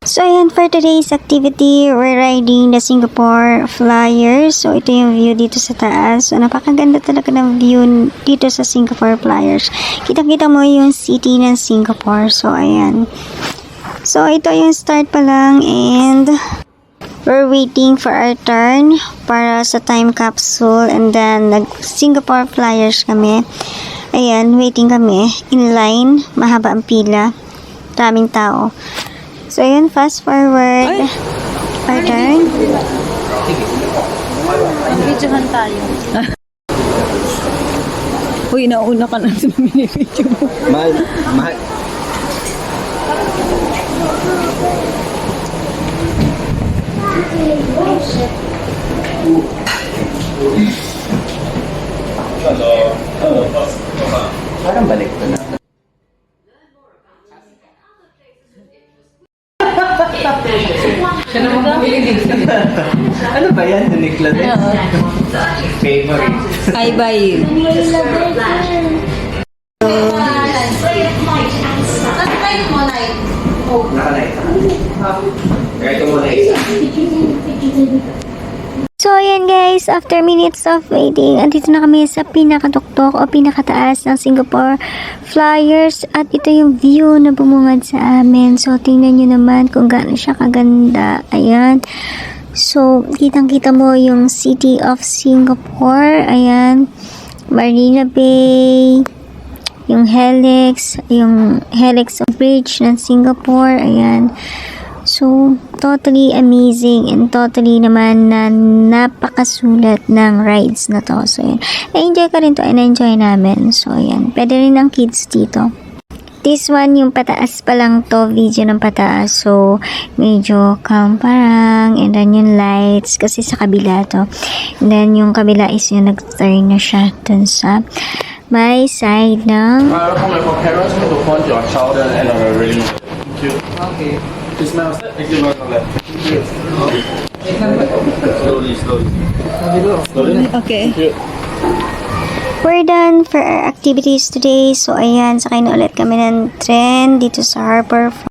So, ayan, for today's activity, we're riding the Singapore Flyers. So, ito yung view dito sa taas. So, napakaganda talaga ng view dito sa Singapore Flyers. Kitang-kita mo yung city ng Singapore. So, ayan. So, ito yung start pa lang and we're waiting for our turn para sa time capsule and then nag-Singapore Flyers kami. Ayan, waiting kami. In line, mahaba ang pila. Daming tao. So, yun, fast forward. Our turn. Videohan tayo. Uy, nauna ka na sa mini-video mo. Mahal. Parang balik ko na. Ano ba yan? Nanikla din? Favorite. I buy you. Nakalight. Kaya ito muna isa. So, ayan guys, after minutes of waiting, andito na kami sa pinakatuktok o pinakataas ng Singapore Flyers at ito yung view na bumungad sa amin. So, tingnan nyo naman kung gaano siya kaganda. Ayan. So, kitang-kita mo yung City of Singapore. Ayan. Marina Bay. Yung Helix Bridge ng Singapore. Ayan. So, totally amazing and totally naman na napakasulat ng rides na to. So, yan. Na-enjoy ka rin to and na-enjoy namin. So, yan. Pwede rin ng kids dito. This one, yung pataas pa lang to, video ng pataas. So, medyo calm parang. And then yung lights, kasi sa kabila to. And then yung kabila is yung nag-turn na siya dun sa may side ng For parents, to point your shoulder and really. Okay. It smells. Thank you, on the left. Slowly. Okay. We're done for our activities today. So, ayan, sakay na ulit kami ng tren dito sa Harbour